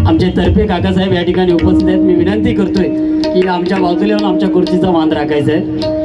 आमचे तर्फे काकासाहेब या ठिकाणी उपस्थित आहेत। मी विनंती करतोय की आमच्या बाजूला येऊन आमच्या खुर्चीचा मान राखायचा आहे।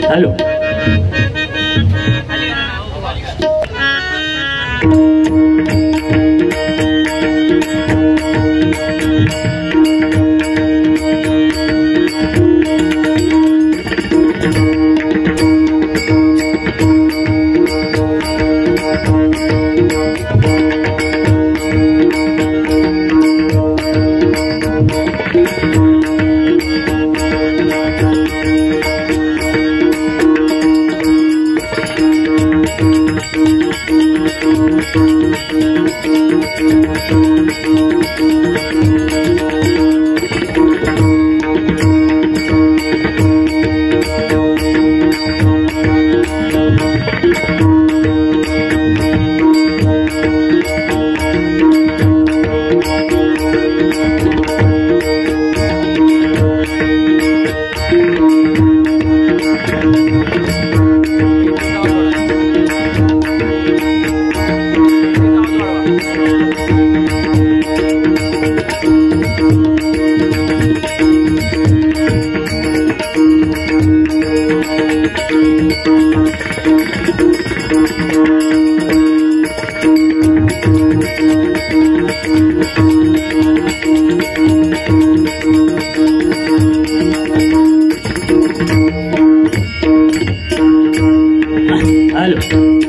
हॅलो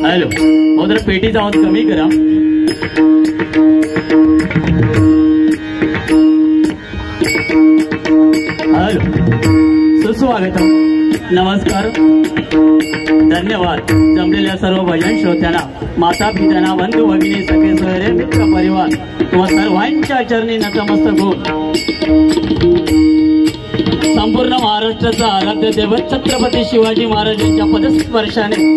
हॅलो हो जरा पेटीचा आवाज कमी करा। हॅलो सुस्वागतम नमस्कार धन्यवाद। जमलेल्या सर्व भजन श्रोत्यांना माता पित्यांना बंधू भगिनी सखे सोयरे मित्र परिवार तुम्हा सर्वांच्या चरणी नतमस्तक होऊन संपूर्ण महाराष्ट्राचा आराध्य दैवत छत्रपती शिवाजी महाराजांच्या पदस्पर्शाने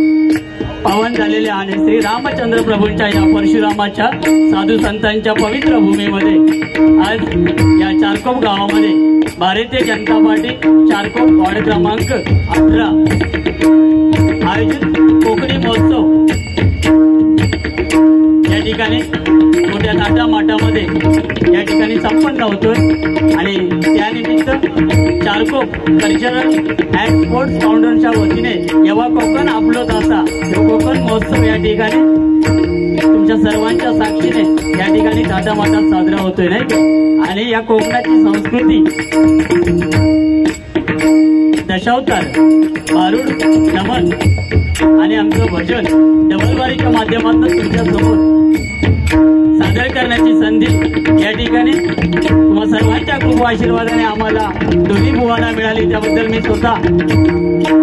पावन झालेल्या आणि श्री रामचंद्र प्रभूंच्या या परशुरामाच्या साधू संतांच्या पवित्र भूमीमध्ये आज या चारकोप गावामध्ये भारतीय जनता पार्टी चारकोप वार्ड क्रमांक 18 आयोजित कोकणी महोत्सव या ठिकाणी मोठ्या थाटामाटामध्ये या ठिकाणी संपन्न होतोय आणि त्यानिमित्त चारकोप कल्चरल अँड स्पोर्ट्स फाउंडेशनच्या वतीने यवा कोकण आपलो तासा कोकण महोत्सव या ठिकाणी तुमच्या सर्वांच्या साक्षीने या ठिकाणी थाटामाटात साजरा होतोय नाही का। आणि या कोकणाची संस्कृती दशावतार भारुड नमन आणि आमचं भजन डबलबारीच्या माध्यमातून तुमच्या समोर सादर करण्याची संधी या ठिकाणी तुम्हा सर्वांच्या खूप आशीर्वादाने आम्हाला दोन्ही बुवांना मिळाली। त्याबद्दल मी स्वतः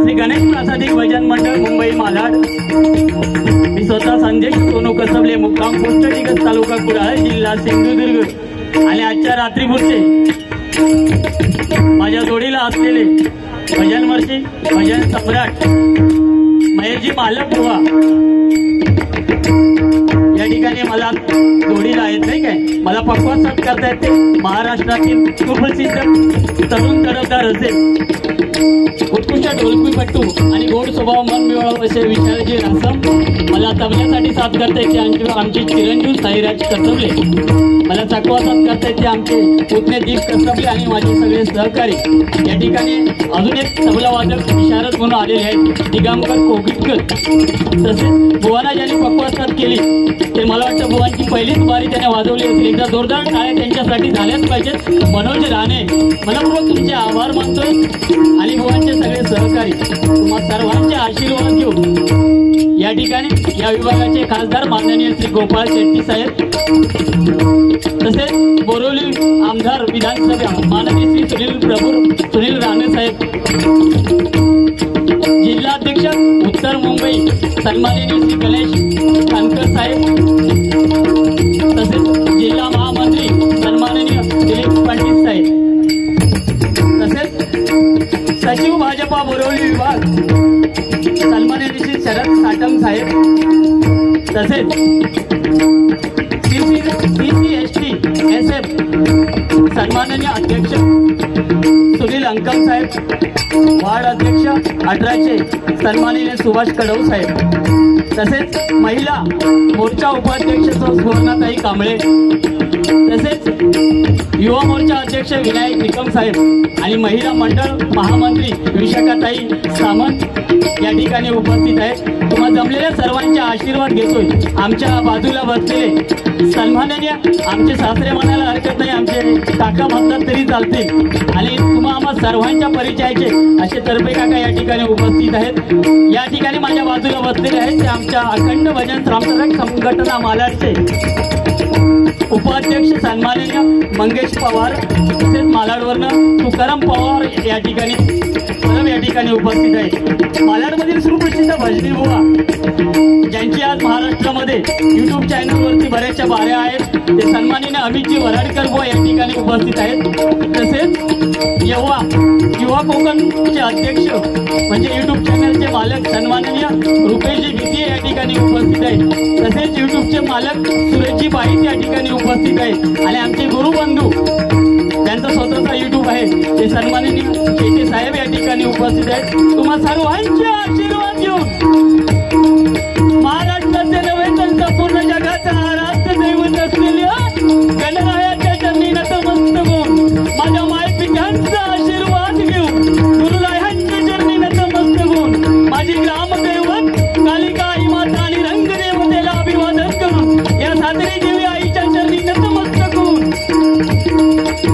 श्री गणेश प्रासादिक भजन मंडळ मुंबई मालाड मी स्वतः संदेश सोनू कसबले मुक्काम पोस्ट दिग्रस तालुका कुडाळ जिल्हा सिंधुदुर्ग आणि आजच्या रात्रीपुरते माझ्या जोडीला असलेले भजन वर्षी भजन सम्राट महेशजी मालक बुवा या ठिकाणी मला जोडीला आहेत नाही काय। मला पक्वासात करता येते महाराष्ट्रातील सुप्रसिद्ध तरुण तरफदार असेल उत्कृष्ट ढोलकीपट्टू आणि गोड स्वभाव मन मिळव असे विशालजी रासम मला तबल्यासाठी साथ करता येते आमचे चिरंजीव साईराज कसबले। मला चकवा साथ करता येते आमचे पुतणे दीप कसबले आणि माझे सगळे सहकारी। या ठिकाणी अजून एक तबला वादक विशारद म्हणून आलेले आहेत दिगंबर कोकिटकर। तसेच बुवाना ज्यांनी पक्वा साथ केली ते मला वाटतं बुवांची पहिलीच बारी त्याने वाजवली असेल। एकदा जोरदार टाळ्या त्यांच्यासाठी झाल्याच पाहिजेत। मनोज राणे मनपूर्वक तुमचे आभार मानतोय आणि बुवांचे सगळे सहकारी तुम्हा सर्वांचे आशीर्वाद घेऊन या ठिकाणी या विभागाचे खासदार माननीय श्री गोपाळ शेट्टी साहेब, तसेच बोरिवली आमदार विधानसभा माननीय श्री सुनील राणे साहेब, जिल्हाध्यक्ष उत्तर मुंबई सन्माननीय श्री गणेश कानकर साहेब, तसेच जिल्हा महामंत्री सन्माननीय दिलीप पाटील साहेब, तसेच सचिव भाजपा बोरिवली विभाग सन्माननीय श्री शरद साटम साहेब, तसेच CCST SF सन्माननीय अध्यक्ष सुनील अंकम साहेब, वार्ड अध्यक्ष 18 सन्माननीय सुभाष कडव साहेब, तसेच महिला मोर्चा उपाध्यक्ष सुवर्णाताई कांबळे, तसेच युवा मोर्चा अध्यक्ष विनायक निकम साहेब आणि महिला मंडळ महामंत्री विशाखाताई सामंत या ठिकाणी उपस्थित आहेत. तुम्हा जमलेल्या सर्वांचे आशीर्वाद घेतोय. आमच्या बाजूला बसलेले सन्माननीय आमचे सासरे म्हणायला हरकत नाही, आमचे काका म्हणतात तरी चालतील आणि तुम्हा आम्हा सर्वांच्या परिचयाचे असे तरफे काका या ठिकाणी उपस्थित आहेत. या ठिकाणी माझ्या बाजूला बसलेले आहेत ते आमच्या अखंड भजन श्रामसरक संघटना मालाडचे उपाध्यक्ष सन्माननीय मंगेश पवार, तसेच मालाडवरनं तुकाराम पवार या ठिकाणी उपस्थित आहेत. मालाडमधील सुप्रसिद्ध भजनी बुवा ज्यांची आज महाराष्ट्रामध्ये युट्यूब चॅनलवरती बऱ्याचशा बाऱ्या आहेत ते सन्माननीय अमितजी वराडकर बुवा या ठिकाणी उपस्थित आहेत. तसेच युवा कोकणचे अध्यक्ष म्हणजे युट्यूब चॅनलचे मालक सन्माननीय रुपेशजी गीते या ठिकाणी उपस्थित आहेत. तसेच युट्यूबचे मालक सुरेशजी बाईत या ठिकाणी उपस्थित आहेत आणि आमचे गुरुबंधू त्यांचा स्वतःचा युट्यूब आहे ते सन्माननीय शेटे साहेब या ठिकाणी उपस्थित आहेत. तुम्हा सर्वांचे आशीर्वाद घेऊन महाराष्ट्राचे नव्हे तर संपूर्ण जगाचा आराध्य दैवत असलेल्या गणरायाच्या चरणी नतमस्तक होऊन माझ्या मायपित्यांचा आशीर्वाद घेऊन गुरुरायांच्या चरणी नतमस्तक होऊन माझी ग्रामदैवत कालिका आई माता आणि रंगदेवतेला अभिवादन करून या सादरी देवी आईच्या चरणी नतमस्तक होऊन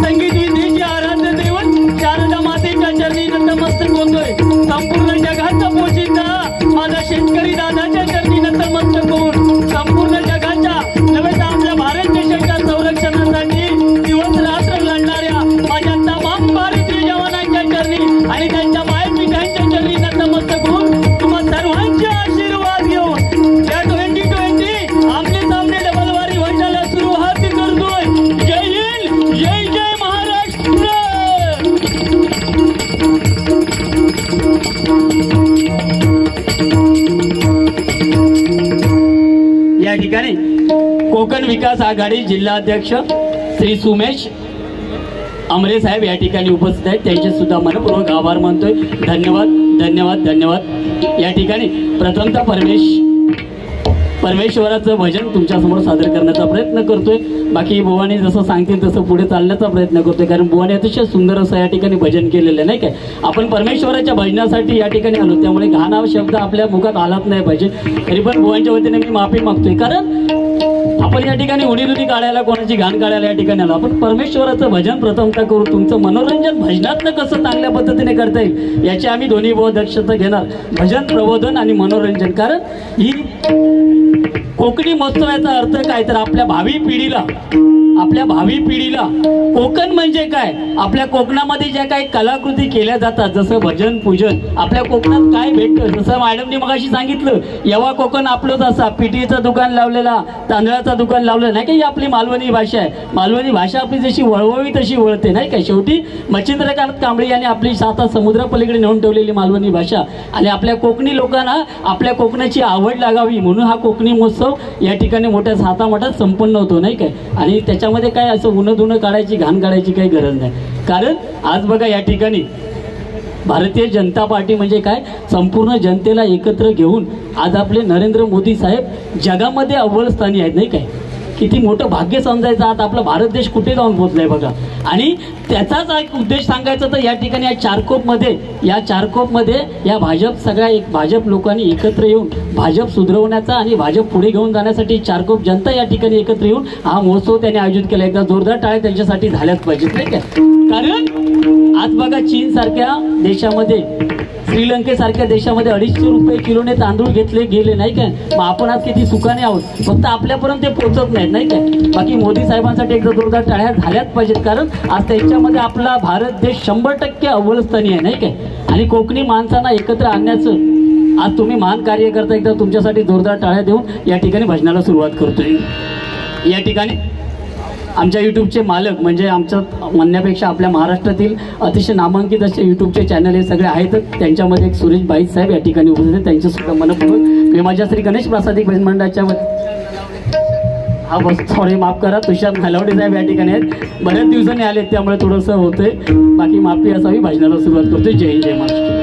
संगीत विद्येची आराध्य दैवत शारदा मातेच्या चरणी नतमस्तक होतोय. संपूर्ण जगाचा पोशिंदा माझा शेतकरी दादाच्या चरणी नतमस्तक होऊन संपूर्ण जगाच्या नव्हे तर आपल्या भारत देशाच्या संरक्षणासाठी दिवस रात्र लढणाऱ्या माझ्या तमाम भारतीय जवानांच्या चरणी आणि त्यांच्या मायपित्यांच्या चरणी नतमस्तक होऊन तुम्हा सर्वांचे आशीर्वाद घेऊन या 2020 आमने सामने डबलवारी व्हायला सुरुवात करतोय. जय हिंद, जय जय महाराष्ट्र. या ठिकाणी कोकण विकास आघाडी जिल्हाध्यक्ष श्री सुमेश अमरे साहेब या ठिकाणी उपस्थित आहेत. त्यांचे सुद्धा मनपूर्वक आभार मानतोय. धन्यवाद धन्यवाद धन्यवाद. या ठिकाणी प्रथमतः परमेश्वराचं भजन तुमच्यासमोर सादर करण्याचा प्रयत्न करतोय. बाकी बुवानी जसं सांगतील तसं पुढे चालण्याचा प्रयत्न करतोय, कारण बुवानी अतिशय सुंदर असं या ठिकाणी भजन केलेलं नाही काय. आपण परमेश्वराच्या भजनासाठी या ठिकाणी आलो, त्यामुळे घाण शब्द आपल्या मुखात आलाच नाही पाहिजे. तरी पण बुवांच्या वतीने मी माफी मागतोय, कारण आपण या ठिकाणी उडीदुडी काढायला कोणाची घाण काढायला या ठिकाणी आलो. आपण परमेश्वराचं भजन प्रथमतः करू. तुमचं मनोरंजन भजनातनं कसं चांगल्या पद्धतीने करता येईल याची आम्ही दोन्ही दक्षता घेणार. भजन, प्रबोधन आणि मनोरंजन. कारण ही कोकणी महोत्सवाचा अर्थ काय तर आपल्या भावी पिढीला कोकण म्हणजे काय, आपल्या कोकणामध्ये ज्या काही कलाकृती केल्या जातात जसं भजन पूजन, आपल्या कोकणात काय भेटतं. जसं मॅडमनी मगाशी सांगितलं यवा कोकण आपलंच असा पिठीचं दुकान लावलेला, तांदळाचं दुकान लावलं नाही का. ही आपली मालवणी भाषा आहे. मालवणी भाषा आपली जशी वळवळी तशी वळते नाही का. शेवटी मच्छिंद्रकांत कांबळे यांनी आपली 7 समुद्रापलीकडे नेऊन ठेवलेली मालवणी भाषा आणि आपल्या कोकणी लोकांना आपल्या कोकणाची आवड लागावी म्हणून हा कोकणी महोत्सव या ठिकाणी मोठ्या थाटामाटात संपन्न होतो नाही काय. आणि त्याच्यामध्ये काय असं उन्ह काढायची घाण काढायची काही गरज नाही. कारण आज बघा या ठिकाणी भारतीय जनता पार्टी म्हणजे काय, संपूर्ण जनतेला एकत्र घेऊन आज आपले नरेंद्र मोदी साहेब जगामध्ये अव्वल स्थानी आहेत नाही काय. किती मोठं भाग्य समजायचं. आता आपला भारत देश कुठे जाऊन पोहोचलाय बघा. आणि त्याचाच एक उद्देश सांगायचा तर या ठिकाणी या चारकोपमध्ये या भाजप लोकांनी एकत्र येऊन भाजप सुधारवण्याचा आणि भाजप पुढे घेऊन जाण्यासाठी चारकोप जनता या ठिकाणी एकत्र येऊन हा महोत्सव त्यांनी आयोजित केला. एकदा जोरदार टाळ्या त्यांच्यासाठी झाल्याच पाहिजेत नाही काय. कारण आज बघा चीन सारख्या देशामध्ये श्रीलंकेसारख्या देशामध्ये 250 रुपये किलोने तांदूळ घेतले गेले नाही काय, मग आपण आज किती सुखाने आहोत, फक्त आपल्यापर्यंत ते पोहोचत नाहीत नाही काय. बाकी मोदी साहेबांसाठी एकदा जोरदार टाळ्या झाल्याच पाहिजेत, कारण आज त्यांच्यामध्ये आपला भारत देश 100% अव्वलस्थानी आहे नाही काय. आणि कोकणी माणसांना एकत्र आणण्याचं आज तुम्ही महान कार्य करता, एकदा तुमच्यासाठी जोरदार टाळ्या देऊन या ठिकाणी भजनाला सुरुवात करतोय. या ठिकाणी आमच्या यूट्यूबचे मालक म्हणजे आमच्या म्हणण्यापेक्षा आपल्या महाराष्ट्रातील अतिशय नामांकित असे यूट्यूबचे चॅनल हे सगळे आहेत. त्यांच्यामध्ये एक सुरेश बाई साहेब या ठिकाणी उपस्थित आहेत, त्यांच्यासुद्धा मनपूर्वक प्रेमाच्या श्री गणेश प्रासादिक भजन मंडळाच्या हा बस सॉरी माफ करा, तुषार घालावडे साहेब या ठिकाणी आहेत. बऱ्याच दिवसांनी आले त्यामुळे थोडंसं होतंय, बाकी माफी असावी. भजनाला सुरुवात करतोय. जय हिंद जय महाराष्ट्र.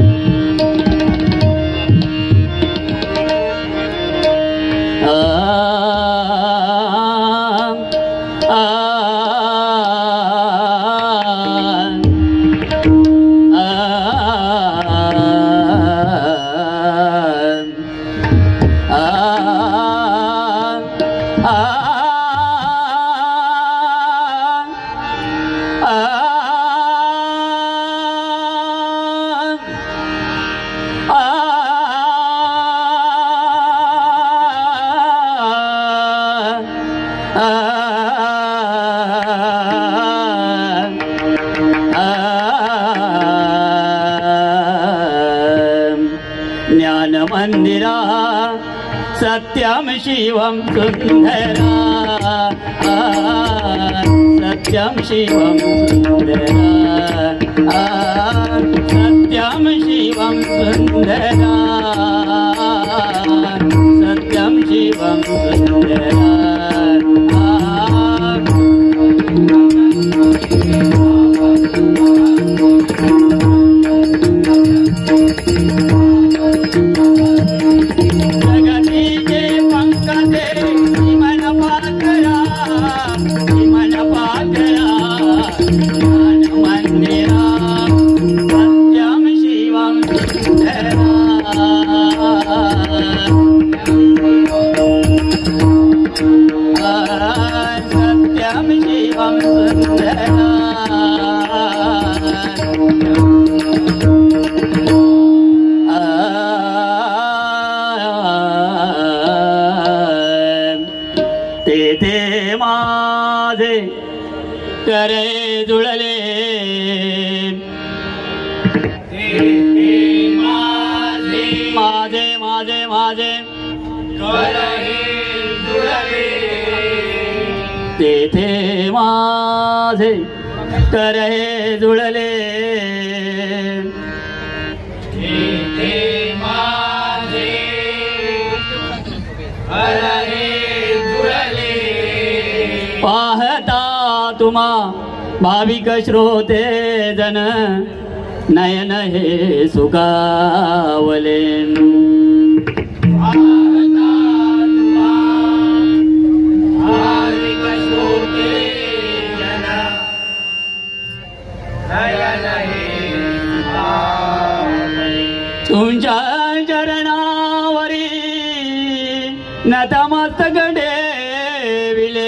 ज्ञान मंदिरा सत्यम शिवम सुंदरा, सत्यम शिवम सुंदरा, सत्यम शिवम सुंदरा, सत्यम शिवम सुंदरा. तेथे माझे करे जुळले, माझे माझे माझे करे जुळले, तेथे माझे करे जुळले, तेथे माझे करे पाहता तुम्हा भाविक श्रोते जन नयन हे सुगावले. भाविक श्रोते जन नयन हे सुगावले. तुमच्या चरणावरी नतमस्तक ठेविले,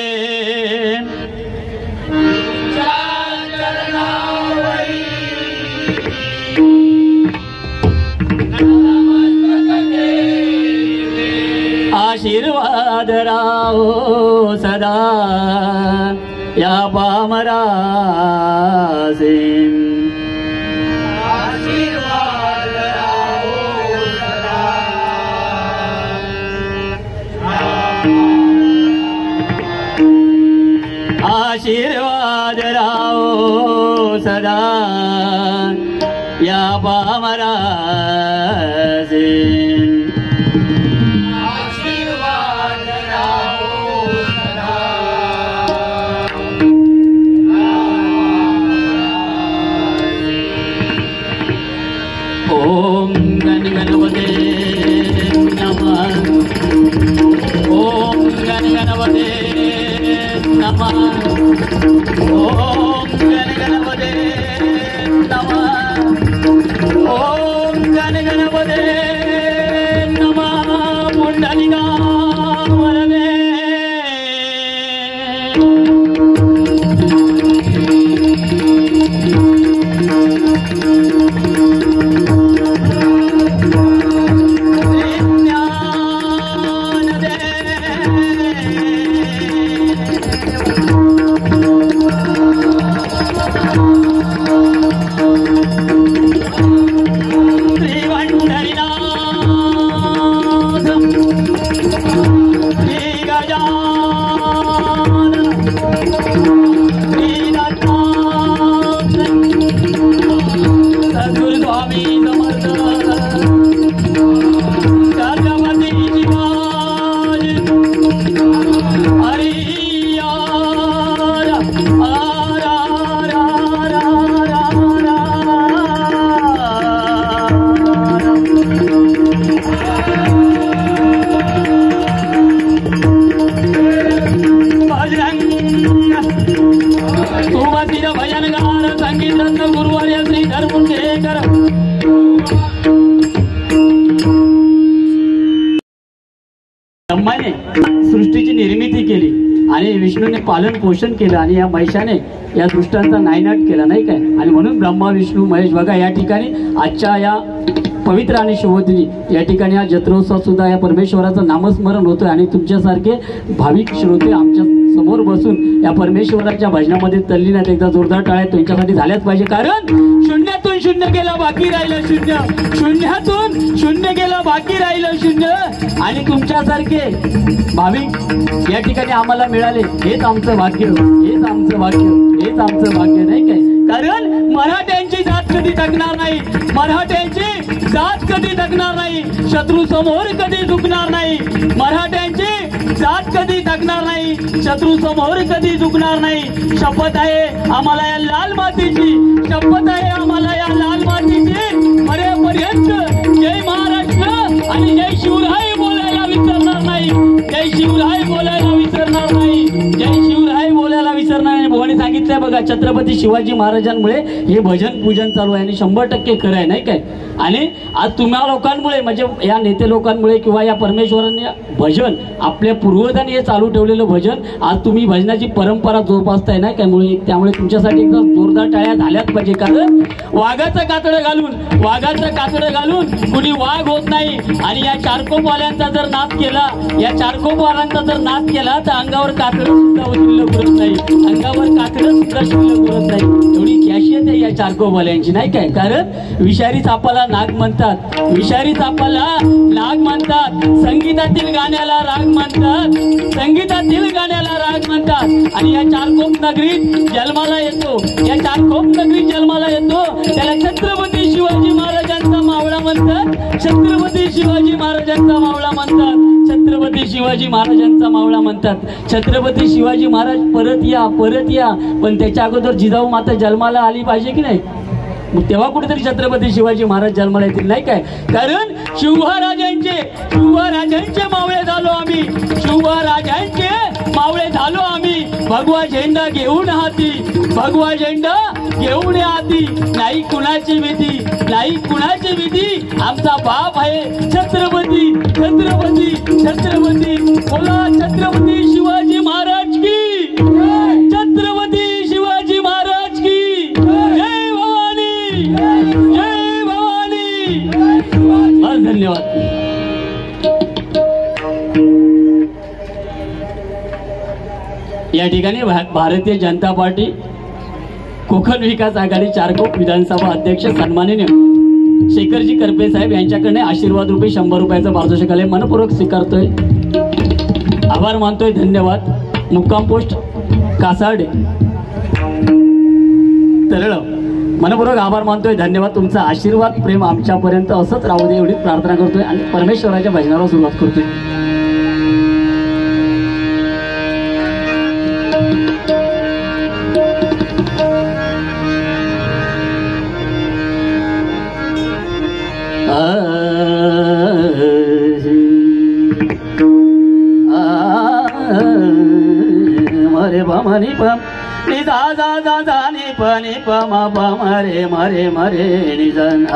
आशीर्वाद राहो सदा या पामरासे, आशीर्वाद राहो सदा, आशीर्वाद राहो सदा या पामरासे. ओम गण गणपते नमः, ओम गण गणपते नमः, ओम गण गणपते नमः, ओम गण गणपते नमः. पुंडलिका वरदे ब्रह्माने सृष्टीची निर्मिती केली आणि विष्णूने पालन पोषण केलं आणि या महिषाने या दुष्टांचा नायनाट केला, नाही काय? आणि म्हणून ब्रह्मा विष्णू महेश बघा या ठिकाणी आजच्या या पवित्र आणि शुभदिनी या ठिकाणी हा जत्रोत्सवात सुद्धा या परमेश्वराचं नामस्मरण होतोय आणि तुमच्यासारखे भाविक श्रोते आमच्या समोर बसून या परमेश्वराच्या भजनामध्ये तल्लीन आहेत. एकदा जोरदार टाळ्या तुमच्यासाठी झाल्याच पाहिजे, कारण शून्यातून शून्य गेला बाकी राहिलं शून्य, शून्यातून शून्य गेला बाकी राहिलं शून्य. आणि तुमच्यासारखे भाविक या ठिकाणी आम्हाला मिळाले, हेच आमचं भाग्य, हेच आमचं भाग्य, हेच आमचं भाग्य, नाही काय? कारण मराठ्यांची जात कधी थकणार नाही, मराठ्यांची जात कधी थकणार नाही, शत्रू समोर कधी झुकणार नाही, मराठ्यांची जात कधी थकणार नाही, शत्रू समोर कधी झुकणार नाही. शपथ आहे आम्हाला या लाल मातीची, शपथ आहे आम्हाला या लाल मातीची. मरेपर्यंत जय महाराष्ट्र आणि जय शिवराय बोलायला विसरणार नाही, जय शिवराय बोलायला विसरणार नाही, जय शिवराय बोलायला विसरणार नाही. भवानी सांगितलंय बघा, छत्रपती शिवाजी महाराजांमुळे हे भजन पूजन चालू आहे आणि 100% खरं आहे, नाही काय? आणि आज तुम्हा लोकांमुळे म्हणजे या नेते लोकांमुळे किंवा या परमेश्वरांनी भजन आपल्या पूर्वजांनी हे चालू ठेवलेलं भजन आज तुम्ही भजनाची परंपरा जोपासताय, नाही काय? त्यामुळे तुमच्यासाठी एकदम जोरदार टाळ्या झाल्याच पाहिजे, कारण वाघाचं कातडं घालून, वाघाचं कातडं घालून कुणी वाघ होत नाही. आणि या चारकोपवाल्यांचा जर नाद केला, या चारकोपवाल्यांचा जर नाद केला तर अंगावर कातडं सुद्धा शिल्लक उरत नाही, अंगावर कातडं सुद्धा शिल्लक उरत नाही. एवढी कॅशियत आहे या चारकोपवाल्यांची, नाही काय? कारण विषारी सापाला नाग म्हणतात, विषारी सापाला नाग म्हणतात, संगीतातील गाण्याला राग म्हणतात, संगीतातील गाण्याला राग म्हणतात. आणि या चारकोप नगरीत जन्माला येतो, या चारकोप नगरीत जन्माला येतो त्याला छत्रपती शिवाजी महाराजांचा मावळा म्हणतात, छत्रपती शिवाजी महाराजांचा मावळा म्हणतात, छत्रपती शिवाजी महाराजांचा मावळा म्हणतात. छत्रपती शिवाजी महाराज परत या, परत या. पण त्याच्या अगोदर जिजाऊ माता जन्माला आली पाहिजे की नाही? मग तेव्हा कुठेतरी छत्रपती शिवाजी महाराज जन्माला येतील, नाही काय? कारण शिवराजांचे मावळे झालो आम्ही, शिवराजांचे मावळे झालो आम्ही. भगवा झेंडा घेऊन हाती, भगवा झेंडा घेऊन हाती, नाही कुणाची भीती, नाही कुणाची भीती. आमचा बाप आहे छत्रपती, छत्रपती, छत्रपती. बोला छत्रपती शिवाजी महाराज की, छत्रपती शिवाजी महाराज की जय भवानी, जय भवानी. बस धन्यवाद. या ठिकाणी भारतीय जनता पार्टी कोकण विकास आघाडी चारकोप विधानसभा अध्यक्ष सन्माननीय शेखरजी करपे साहेब यांच्याकडे आशीर्वाद रुपये 100 रुपयाचा पारितोषिक आले, मनपूर्वक स्वीकारतोय, आभार मानतोय, धन्यवाद. मुक्काम पोस्ट कासार्डे तरळ, मनपूर्वक आभार मानतोय, धन्यवाद. तुमचा आशीर्वाद प्रेम आमच्यापर्यंत असंच राहू दे एवढी प्रार्थना करतोय आणि परमेश्वराच्या भजनाला सुरुवात करतोय. मरे बमनी पम नि दा दा दा दा नि प नि प म प मरे मरे मरे नि जन आ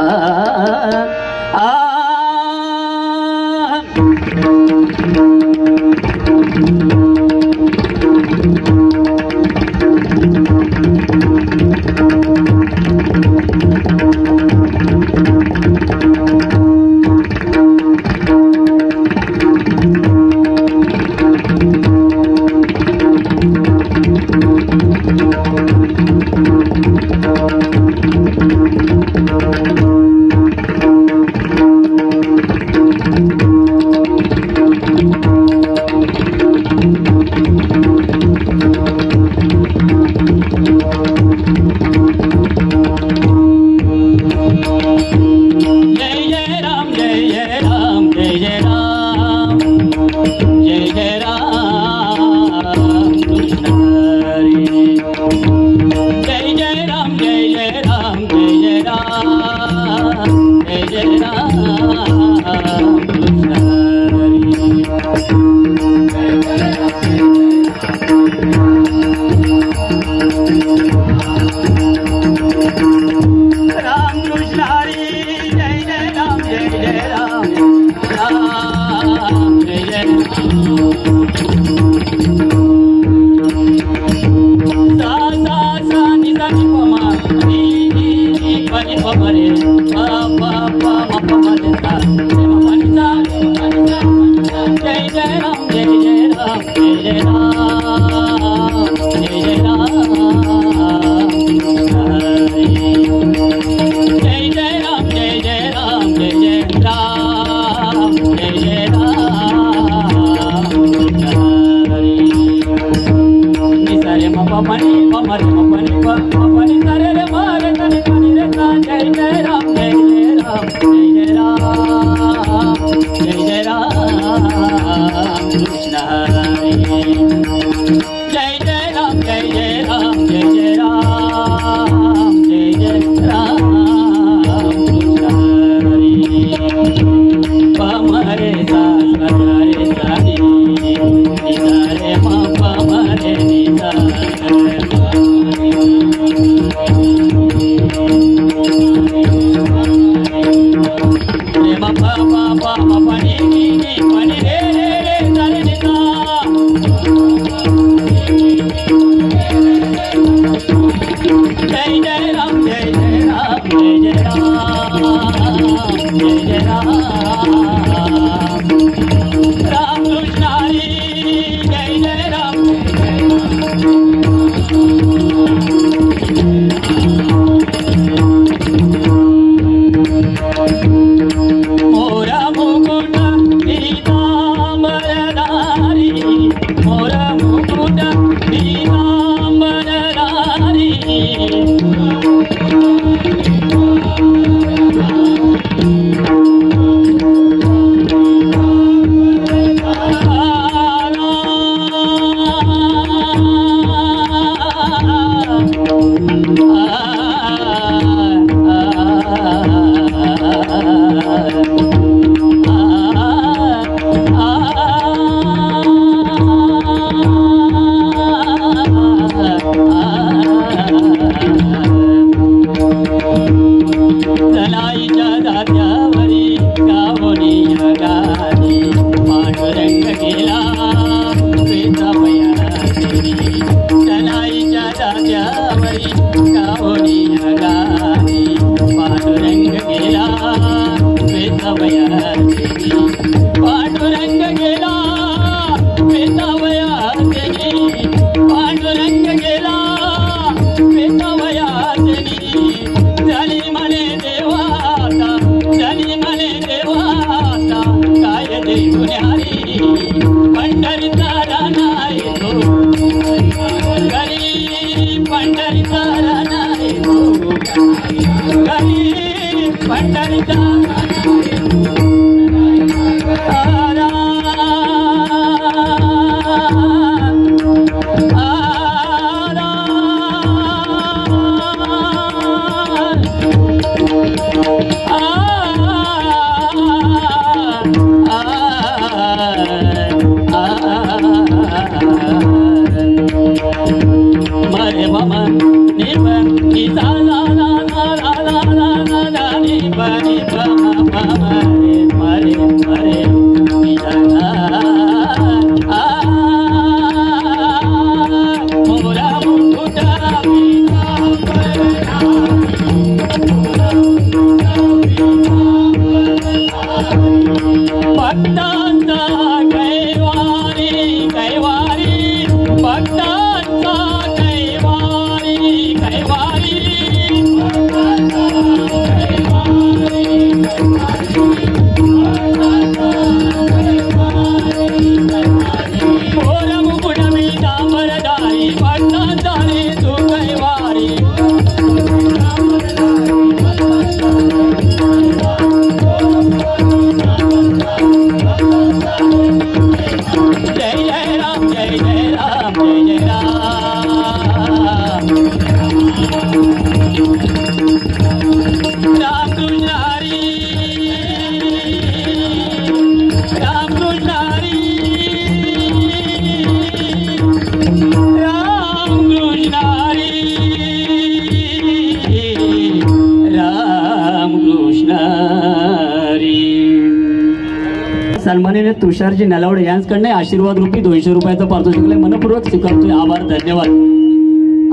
सन्माननीय तुषारजी नलावडे यांच्याकडे आशीर्वाद रूपी 200 रुपयाचं पारितोषिक मनपूर्वक स्वीकारतोय. आभार, धन्यवाद.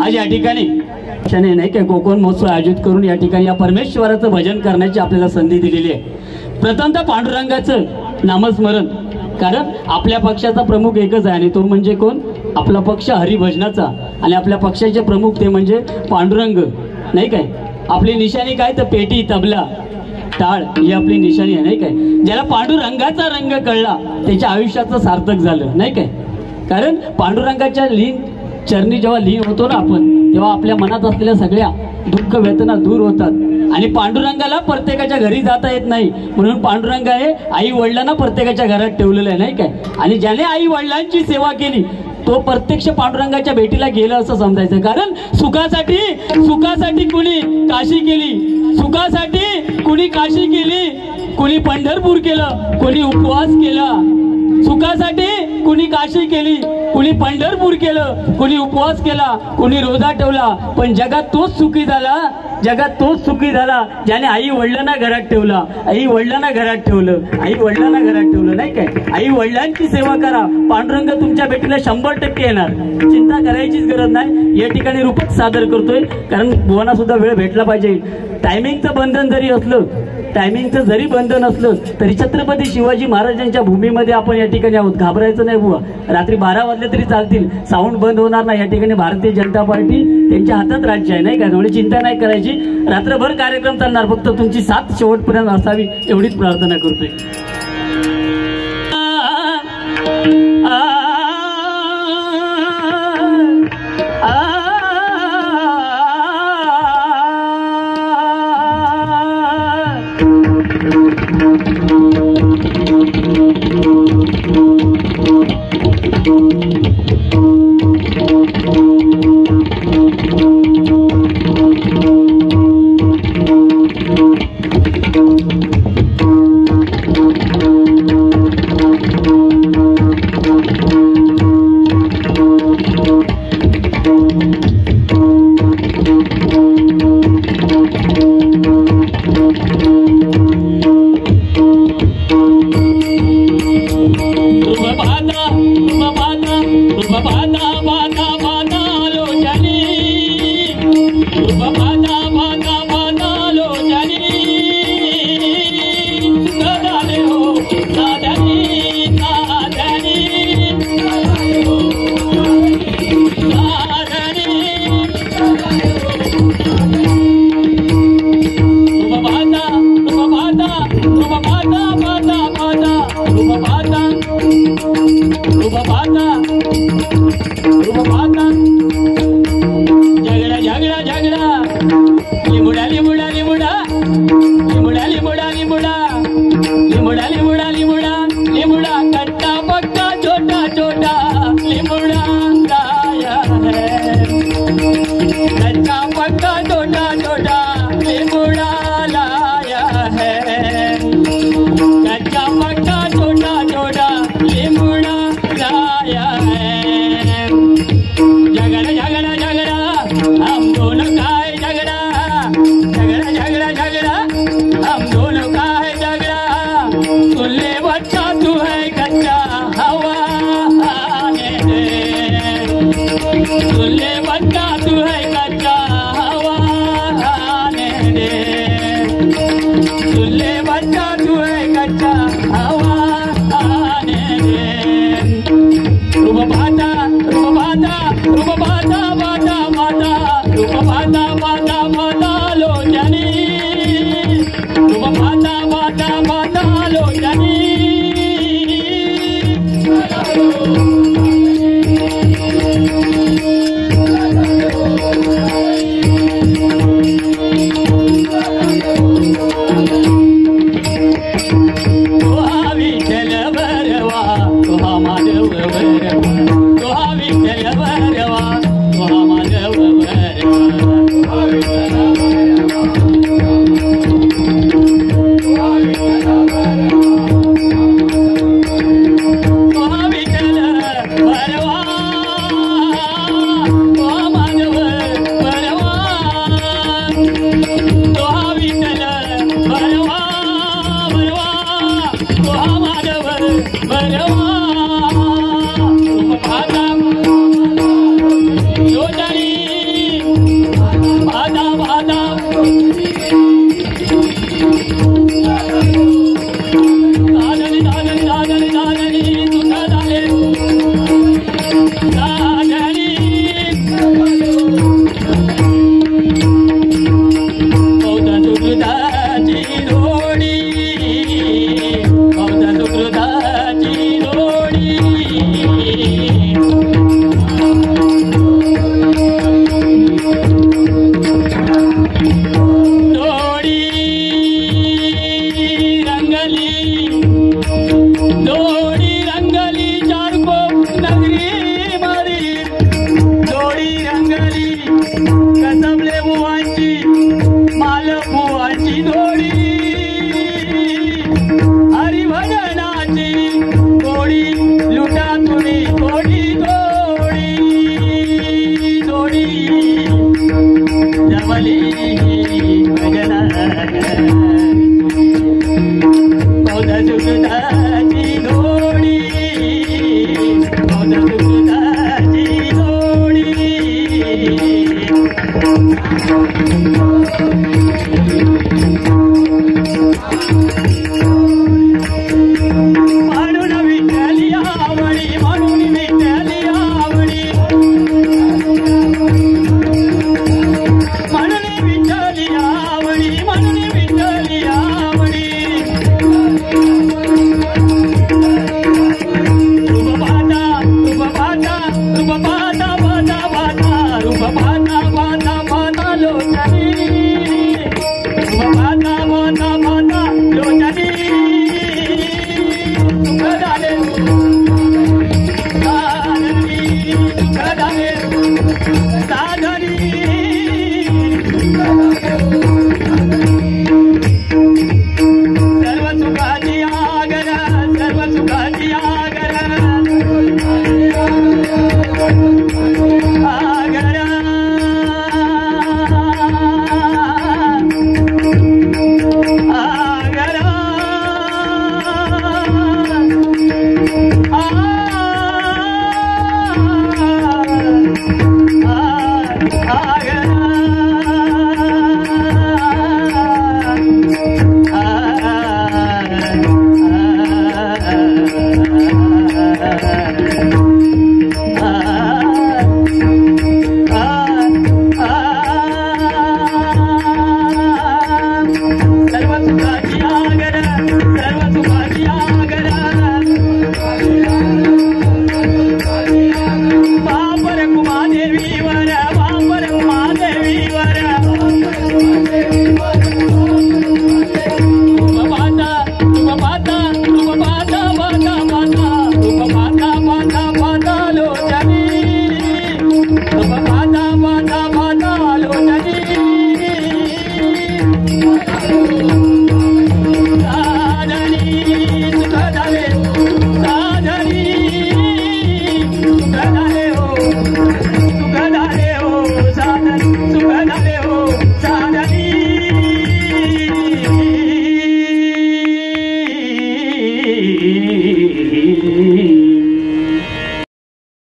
आज या ठिकाणी नाही काय कोकण महोत्सव आयोजित करून या ठिकाणी या परमेश्वराचं भजन करण्याची आपल्याला संधी दिलेली आहे. प्रथमतः पांडुरंगाचं नामस्मरण, कारण आपल्या पक्षाचा प्रमुख एकच आहे आणि तो म्हणजे कोण? आपला पक्ष हरिभजनाचा. आणि आपल्या पक्षाचे प्रमुख ते म्हणजे पांडुरंग, नाही काय. आपली निशाणी काय तर पेटी, तबला, टाळ ही आपली निशाणी आहे, नाही काय. ज्याला पांडुरंगाचा रंग कळला त्याच्या आयुष्याचं सार्थक झालं, नाही काय. कारण पांडुरंगाच्या चरणी जेव्हा लीन होतो ना आपण, तेव्हा आपल्या मनात असलेल्या सगळ्या दुःख वेदना दूर होतात. आणि पांडुरंगाला प्रत्येकाच्या घरी जाता येत नाही, म्हणून पांडुरंग हे आई वडिलांना प्रत्येकाच्या घरात ठेवलेलं आहे, नाही काय. आणि ज्याने आई वडिलांची सेवा केली तो प्रत्यक्ष पांडुरंगाच्या भेटीला गेला असं समजायचं. कारण सुखासाठी कुणी काशी केली, सुखासाठी कुणी काशी केली, कुणी पंढरपूर केलं, कुणी उपवास केला. सुखासाठी कुणी काशी केली, कुणी पंढरपूर केलं, कुणी उपवास केला, कुणी रोजा ठेवला. पण जगात तोच सुखी झाला, जगात तोच सुखी झाला ज्याने आई वडिलांना घरात ठेवला, आई वडिलांना घरात ठेवलं, आई वडिलांना घरात ठेवलं, नाही काय. आई वडिलांची सेवा करा, पांडुरंग तुमच्या भेटीला 100% येणार, चिंता करायचीच गरज नाही. या ठिकाणी रूपक सादर करतोय कारण बुवांना सुद्धा वेळ भेटला पाहिजे. टायमिंगचं बंधन जरी असलं, टायमिंगचं जरी बंधन असलं तरी छत्रपती शिवाजी महाराजांच्या भूमीमध्ये आपण या ठिकाणी आहोत. घाबरायचं नाही बुवा, रात्री 12 वाजले तरी चालतील, साऊंड बंद होणार नाही. या ठिकाणी भारतीय जनता पार्टी त्यांच्या हातात राज्य आहे, नाही का. त्यामुळे चिंता नाही करायची, रात्रभर कार्यक्रम चालणार. फक्त तुमची साथ शेवटपर्यंत असावी एवढीच प्रार्थना करतोय. Oh